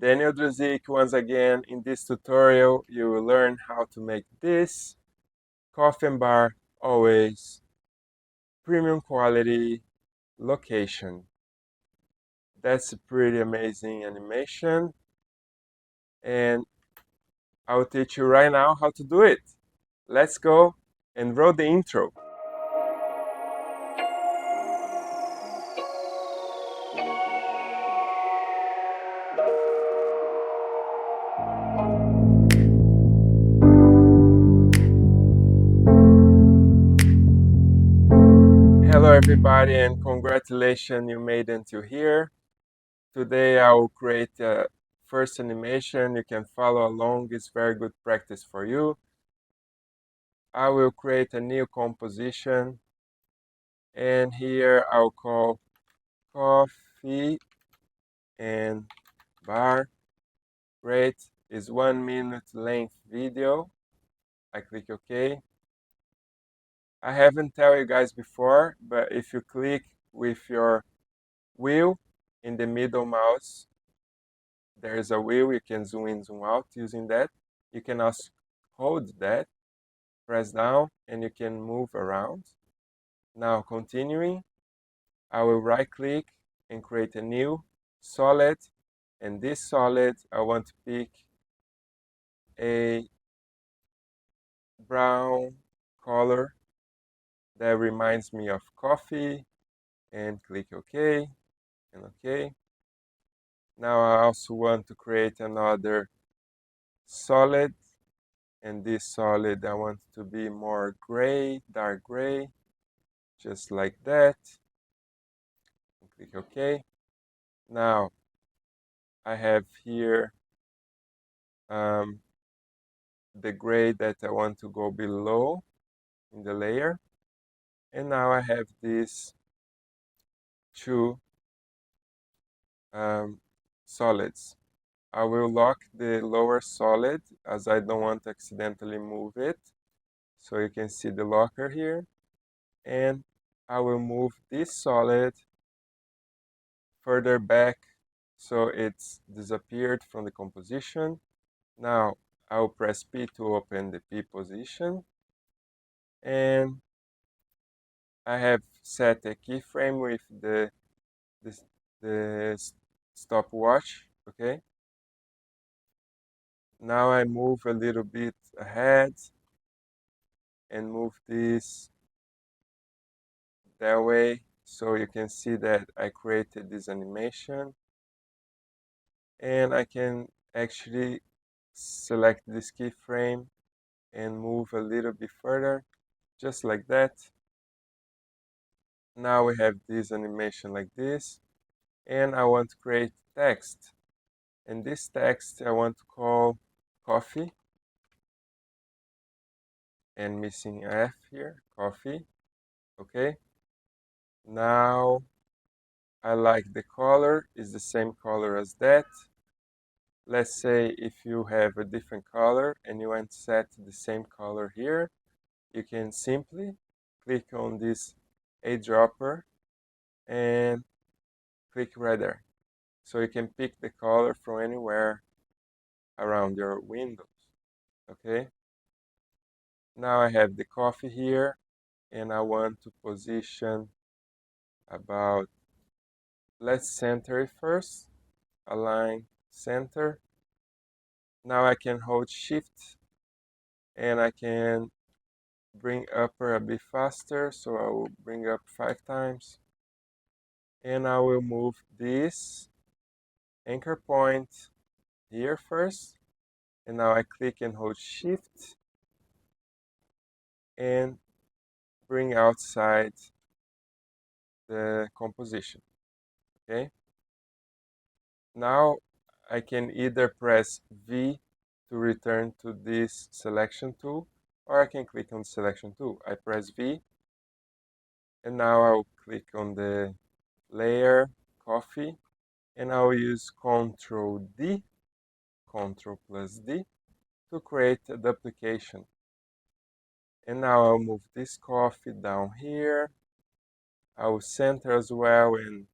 Daniel Druzik once again. In this tutorial, you will learn how to make this coffee and bar, always premium quality location. That's a pretty amazing animation, and I'll teach you right now how to do it. Let's go and roll the intro. Hello everybody, and congratulations, you made it until here. Today I will create a first animation. You can follow along, it's very good practice for you. I will create a new composition, and here I'll call coffee and bar. Great, is 1 minute length video. I click OK. I haven't tell you guys before, but if you click with your wheel in the middle mouse, there is a wheel, you can zoom in, zoom out using that. You can also hold that, press down, and you can move around. Now continuing, I will right click and create a new solid, and this solid I want to pick a brown color that reminds me of coffee, and click OK and OK. Now I also want to create another solid, and this solid I want to be more gray, dark gray, just like that. And click OK. Now I have here the gray that I want to go below in the layer, and now I have these two solids. I will lock the lower solid as I don't want to accidentally move it. So you can see the locker here, and I will move this solid further back so it's disappeared from the composition. Now I'll press P to open the P position, and I have set a keyframe with the stopwatch. Okay. Now I move a little bit ahead and move this that way, so you can see that I created this animation, and I can actually select this keyframe and move a little bit further, just like that. Now we have this animation like this, and I want to create text, and this text I want to call coffee, and missing F here, coffee. Okay. Now I like the color is the same color as that. Let's say if you have a different color and you want to set the same color here, you can simply click on this eyedropper and click right there. So you can pick the color from anywhere around your windows. Okay. Now I have the coffee here, and I want to position about, let's center it first, align center. Now I can hold shift and I can bring upper a bit faster, so I will bring up 5 times, and I will move this anchor point here first, and now I click and hold shift and bring outside the composition. Okay. Now I can either press V to return to this selection tool, or I can click on selection tool. I press V, and now I'll click on the layer coffee, and I'll use Ctrl D, Ctrl plus D to create a duplication. And now I'll move this coffee down here. I will center as well, and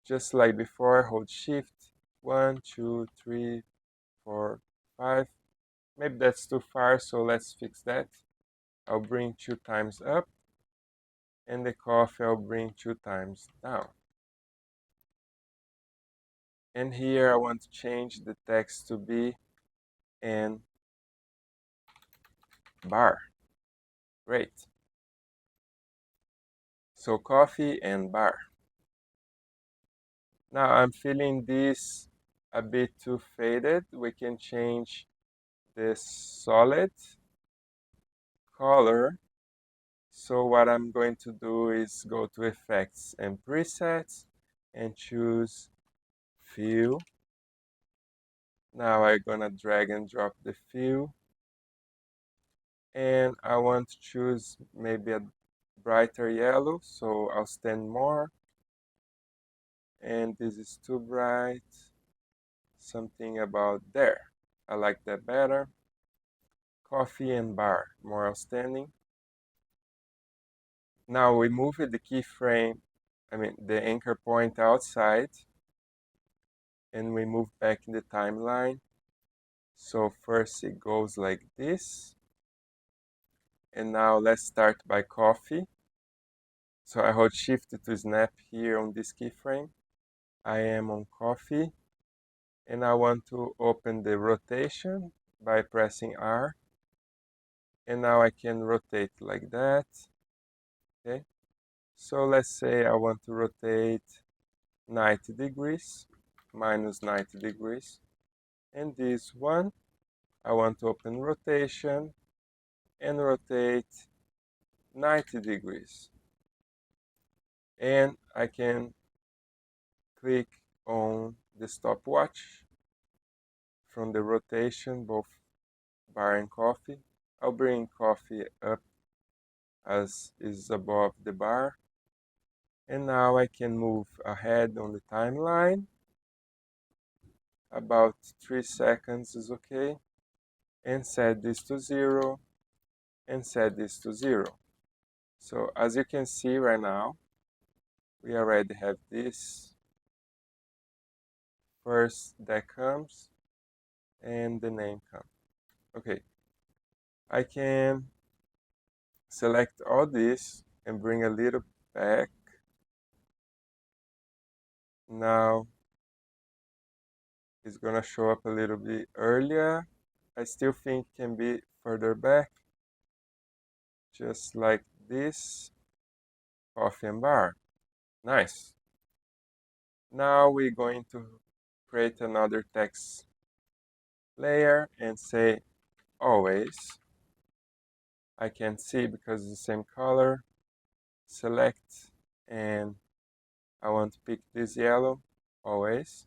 just like before, hold shift, 1, 2, 3, 4, 5. Maybe that's too far, so let's fix that. I'll bring 2 times up, and the coffee I'll bring 2 times down. And here I want to change the text to be an bar. Great. So coffee and bar. Now I'm feeling this a bit too faded. We can change the solid color. So what I'm going to do is go to Effects and Presets and choose Fill. Now I'm gonna drag and drop the fill. And I want to choose maybe a brighter yellow, so I'll stand more. And this is too bright. Something about there. I like that better. Coffee and bar, more outstanding. Now we move the keyframe, the anchor point outside, and we move back in the timeline. So first it goes like this. And now let's start by coffee. So I hold Shift to snap here on this keyframe. I am on coffee, and I want to open the rotation by pressing R. And now I can rotate like that. Okay. So let's say I want to rotate 90 degrees, minus 90 degrees. And this one, I want to open rotation and rotate 90 degrees. And I can click on the stopwatch from the rotation, both bar and coffee. I'll bring coffee up as is above the bar. And now I can move ahead on the timeline. About 3 seconds is okay. And set this to 0 and set this to 0. So as you can see right now, we already have this first that comes and the name comes. Okay, I can select all this and bring a little back. Now it's gonna show up a little bit earlier. I still think can be further back, just like this. Coffee and bar. Nice. Now we're going to create another text layer and say always. I can see because it's the same color. Select, and I want to pick this yellow, always.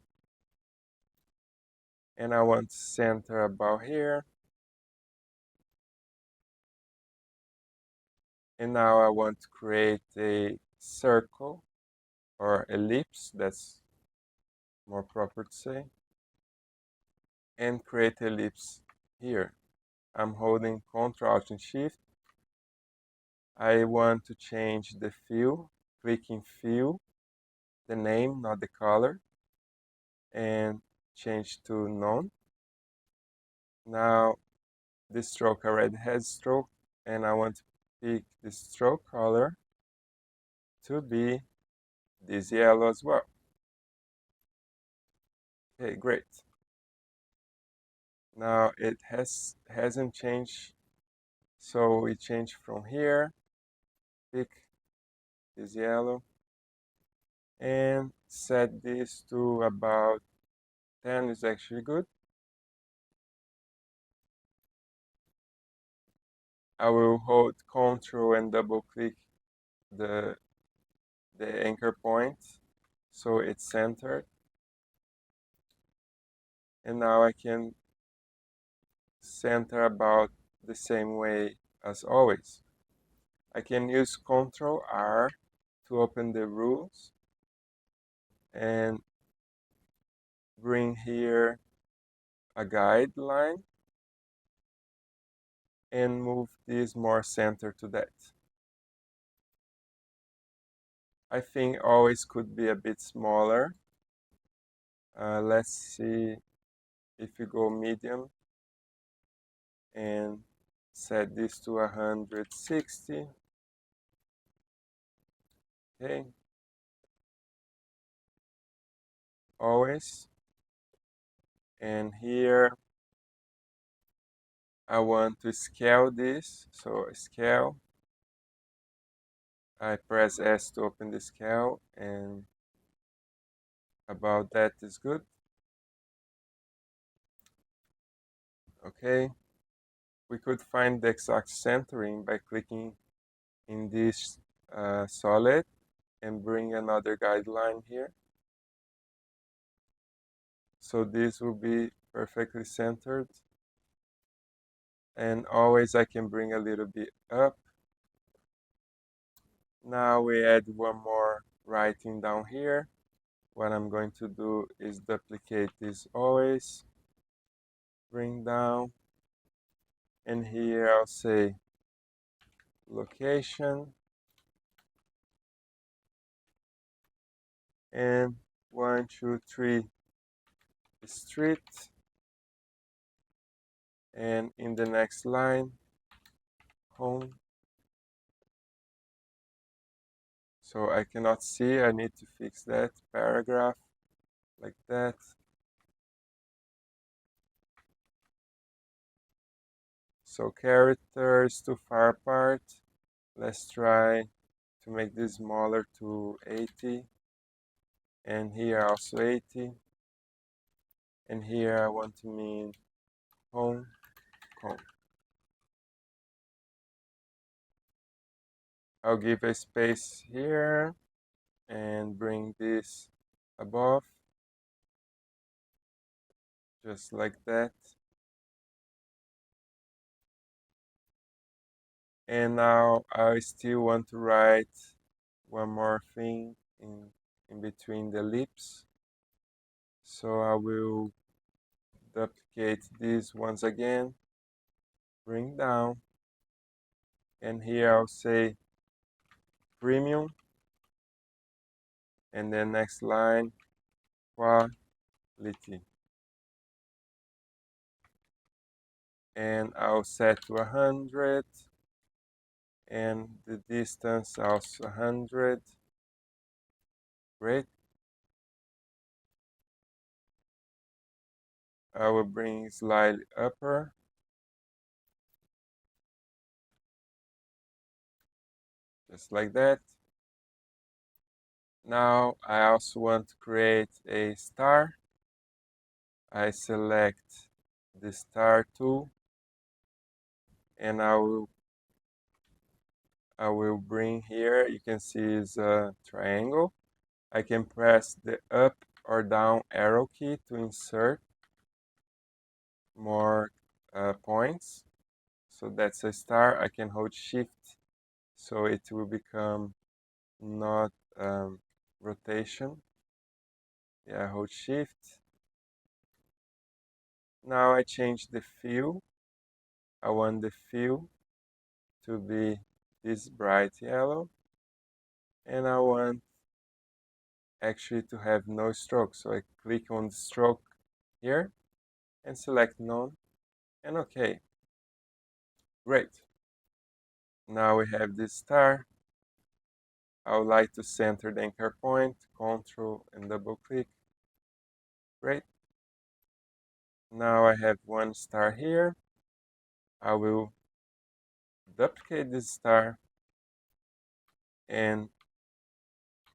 And I want to center about here. And now I want to create a circle or ellipse, that's more proper to say. And create ellipse here. I'm holding Ctrl Alt and Shift. I want to change the fill, clicking fill, the name, not the color, and change to none. Now the stroke already has stroke, and I want to pick the stroke color to be this yellow as well. Okay, great. Now it hasn't changed, so we change from here, pick this yellow, and set this to about 10 is actually good. I will hold Ctrl and double click the anchor point so it's centered. And now I can center about the same way as always. I can use Ctrl R to open the rules and bring here a guideline and move this more center to that. I think always could be a bit smaller. Let's see if we go medium and set this to 160. Okay. Always. And here I want to scale this. So scale. I press S to open the scale, and about that is good. Okay. We could find the exact centering by clicking in this solid and bring another guideline here. So this will be perfectly centered. And always I can bring a little bit up. Now we add one more writing down here. What I'm going to do is duplicate this always, bring down, and here I'll say location, and 1, 2, 3 street, and in the next line, home. So I cannot see, I need to fix that paragraph like that. So characters too far apart. Let's try to make this smaller to 80. And here also 80. And here I want to mean home, home. I'll give a space here and bring this above, just like that. And now I still want to write one more thing in between the lips. So I will duplicate this once again, bring down, and here I'll say premium, and then next line, quality. And I'll set to 100, and the distance also 100. Great. I will bring slightly upper. Just like that. Now I also want to create a star. I select the star tool, and I will bring here, you can see is a triangle. I can press the up or down arrow key to insert more points. So that's a star. I can hold shift so it will become not rotation. Yeah, hold shift. Now I change the fill. I want the fill to be this bright yellow, and I want actually to have no stroke. So I click on the stroke here and select none, and OK. Great. Now we have this star. I would like to center the anchor point, Control and double click. Great. Now I have one star here. I will duplicate this star and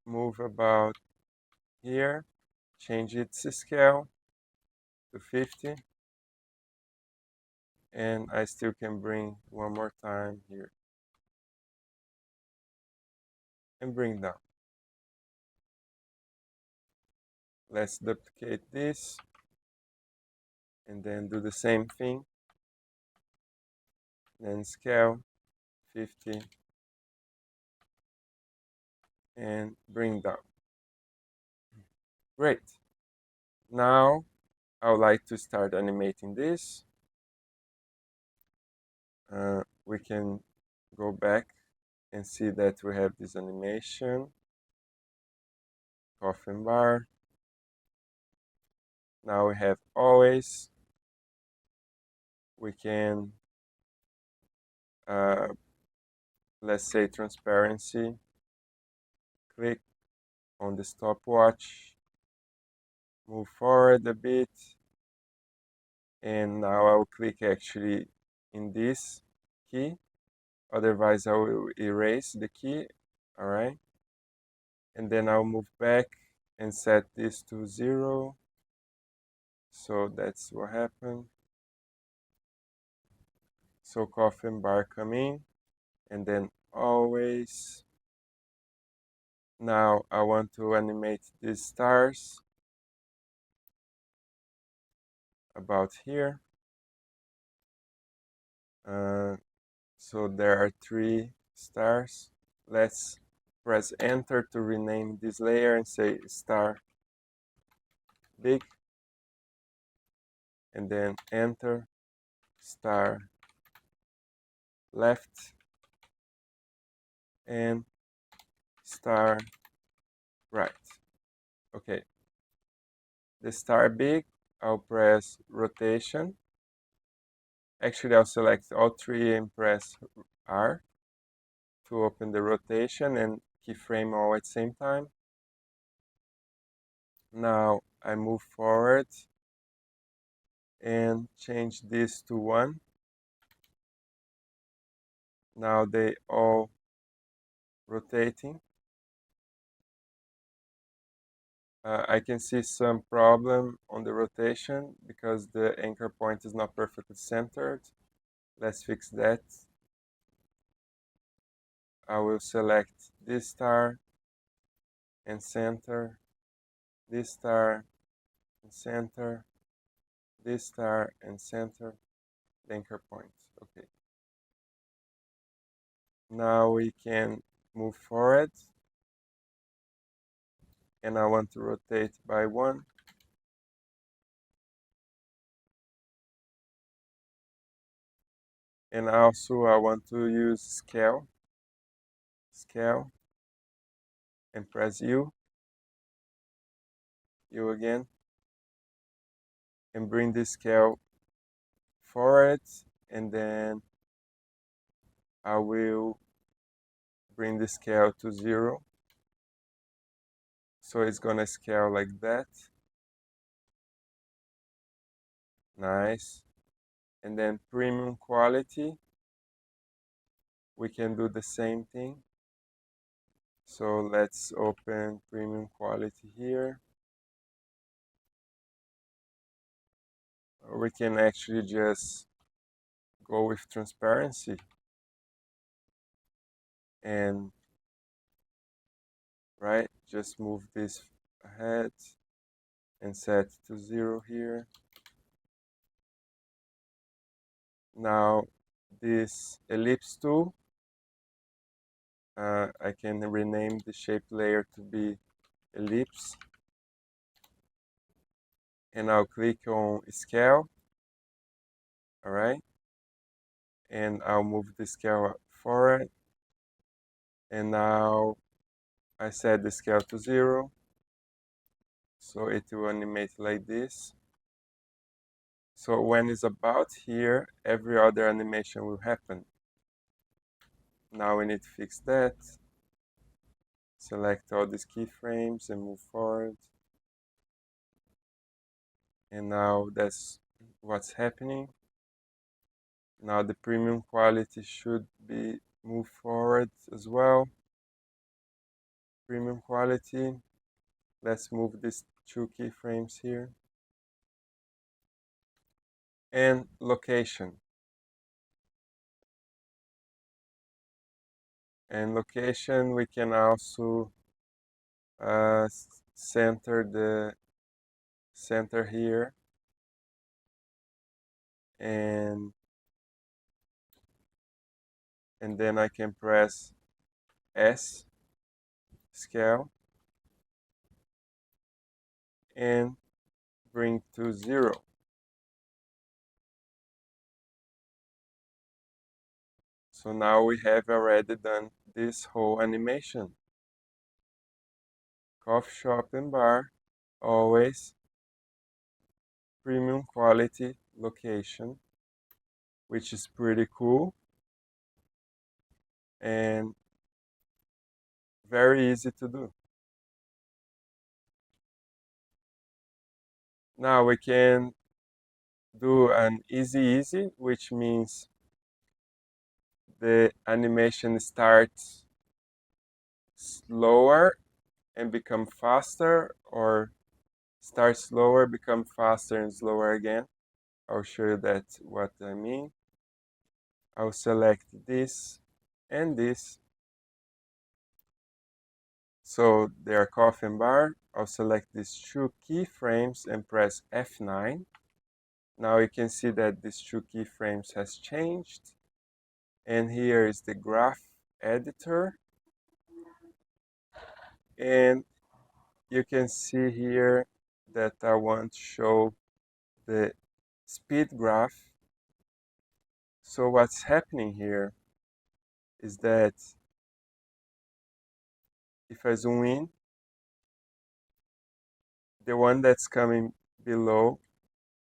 move about here, change its scale to 50, and I still can bring one more time here and bring down. Let's duplicate this and then do the same thing, then scale 50 and bring down. Great. Now I would like to start animating this. We can go back and see that we have this animation, coffin bar, Now we have always. We can, let's say, transparency. Click on the stopwatch, move forward a bit, and now I will click actually in this key. Otherwise, I will erase the key. All right. And then I'll move back and set this to 0. So that's what happened. So coffee and bar come in, and then always. Now I want to animate these stars about here. So there are 3 stars. Let's press enter to rename this layer and say star big, and then enter star left and star right. Okay, the star big, I'll press rotation. Actually, I'll select all 3 and press R to open the rotation and keyframe all at the same time. Now I move forward and change this to 1. Now they all rotating. I can see some problem on the rotation because the anchor point is not perfectly centered. Let's fix that. I will select this star and center, this star and center, this star and center the anchor point. Okay. Now we can move forward, and I want to rotate by 1. And also I want to use scale, and press U again, and bring the scale forward, and then I will bring the scale to 0. So it's gonna scale like that. Nice. And then premium quality, we can do the same thing. So let's open premium quality here. We can actually just go with transparency and right, just move this ahead and set to 0 here. Now this ellipse tool, I can rename the shape layer to be ellipse, and I'll click on scale. All right, and I'll move the scale forward, and now I set the scale to 0, so it will animate like this. So when it's about here, every other animation will happen. Now we need to fix that. Select all these keyframes and move forward. And now that's what's happening. Now the premium quality should be moved forward as well. Premium quality. Let's move these 2 keyframes here. And location. And location, we can also center the center here, and then I can press S, scale, and bring to 0. So now we have already done this whole animation. Coffee shop and bar, always, premium quality location, which is pretty cool and very easy to do. Now we can do an easy, which means the animation starts slower and become faster, or start slower, become faster and slower again. I'll show you that what I mean. I'll select this and this. So they are coffee and bar. I'll select these two keyframes and press F9. Now you can see that these two keyframes has changed. And here is the graph editor. And you can see here that I want to show the speed graph. So what's happening here is that if I zoom in, the one that's coming below,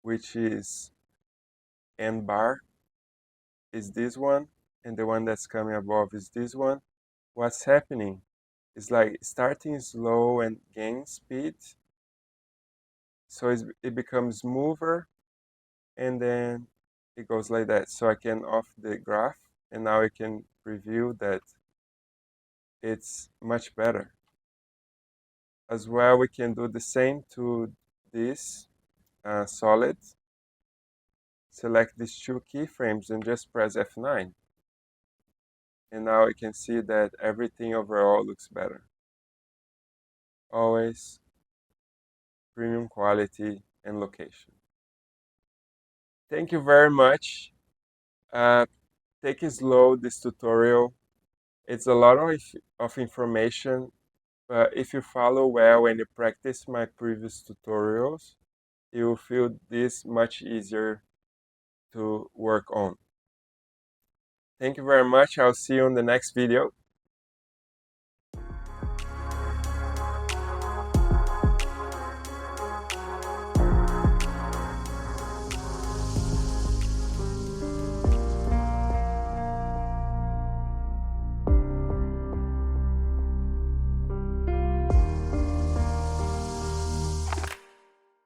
which is N bar, is this one, and the one that's coming above is this one. What's happening is like starting slow and gain speed, so it becomes smoother, and then it goes like that. So I can off the graph, and now I can preview that it's much better. As well, we can do the same to this solid. Select these two keyframes and just press F9. And now you can see that everything overall looks better. Always premium quality and location. Thank you very much. Take it slow, this tutorial. It's a lot of information, but if you follow well and you practice my previous tutorials, you will feel this much easier to work on. Thank you very much. I'll see you on the next video.